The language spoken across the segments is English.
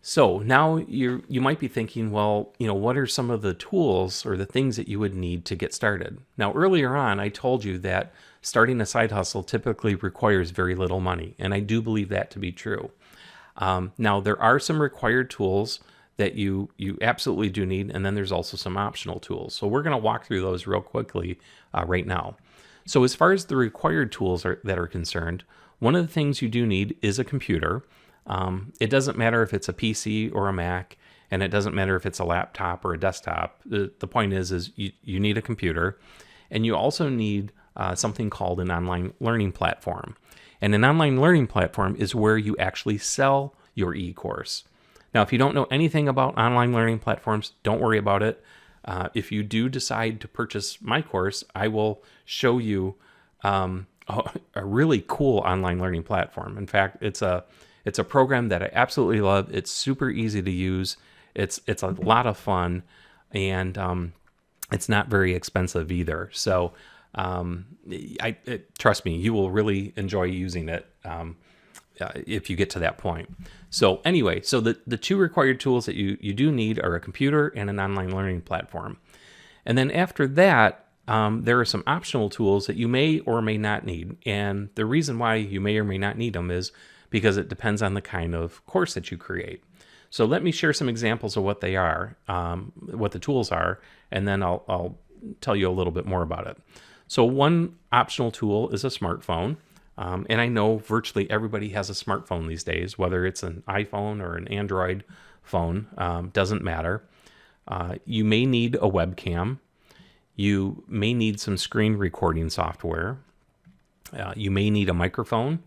So now you might be thinking, well, what are some of the tools or the things that you would need to get started? Now, earlier on, I told you that starting a side hustle typically requires very little money, and I do believe that to be true. Now, there are some required tools that you absolutely do need, and then there's also some optional tools. So we're going to walk through those real quickly right now. So as far as the required tools that are concerned, one of the things you do need is a computer. It doesn't matter if it's a PC or a Mac, and it doesn't matter if it's a laptop or a desktop. The point is you need a computer, and you also need something called an online learning platform. And an online learning platform is where you actually sell your e-course. Now, if you don't know anything about online learning platforms, don't worry about it. If you do decide to purchase my course, I will show you a really cool online learning platform. In fact, it's a program that I absolutely love. It's super easy to use. It's a lot of fun, and it's not very expensive either. So trust me, you will really enjoy using it if you get to that point. So anyway, so the two required tools that you do need are a computer and an online learning platform. And then after that, there are some optional tools that you may or may not need. And the reason why you may or may not need them is because it depends on the kind of course that you create. So let me share some examples of what they are, what the tools are, and then I'll tell you a little bit more about it. So one optional tool is a smartphone. And I know virtually everybody has a smartphone these days, whether it's an iPhone or an Android phone, doesn't matter. You may need a webcam. You may need some screen recording software. You may need a microphone,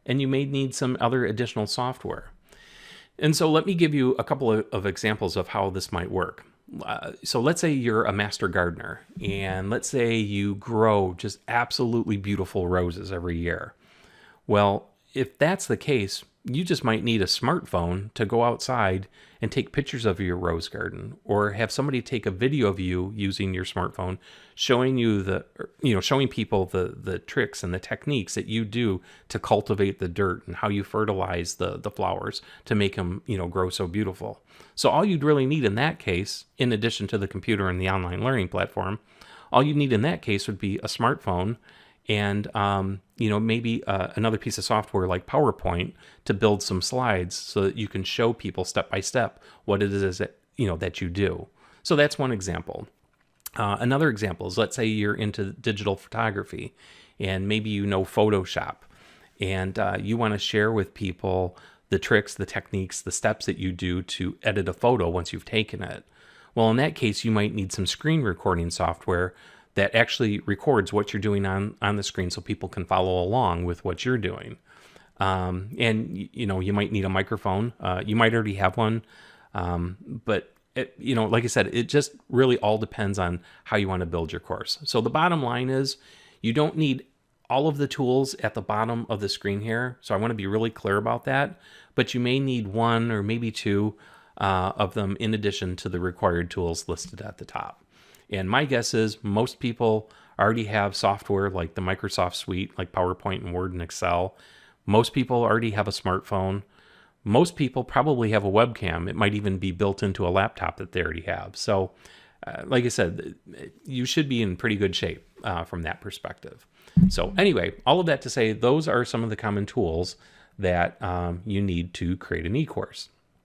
and you may need some other additional software. And so let me give you a couple of examples of how this might work. So let's say you're a master gardener, and let's say you grow just absolutely beautiful roses every year. Well, if that's the case, you just might need a smartphone to go outside and take pictures of your rose garden, or have somebody take a video of you using your smartphone, showing showing people the tricks and the techniques that you do to cultivate the dirt and how you fertilize the flowers to make them, grow so beautiful. So all you'd really need in that case, in addition to the computer and the online learning platform, all you need in that case would be a smartphone and maybe another piece of software like PowerPoint to build some slides so that you can show people step by step what it is that you do. So that's one example. Another example is, let's say you're into digital photography and maybe Photoshop, and you want to share with people the tricks, the techniques, the steps that you do to edit a photo once you've taken it. Well, in that case, you might need some screen recording software that actually records what you're doing on the screen so people can follow along with what you're doing. And you might need a microphone. You might already have one, but like I said, it just really all depends on how you want to build your course. So the bottom line is, you don't need all of the tools at the bottom of the screen here. So I want to be really clear about that, but you may need one or maybe two of them in addition to the required tools listed at the top. And my guess is most people already have software like the Microsoft Suite, like PowerPoint and Word and Excel. Most people already have a smartphone. Most people probably have a webcam. It might even be built into a laptop that they already have. So, like I said, you should be in pretty good shape from that perspective. So anyway, all of that to say, those are some of the common tools that you need to create an e-course.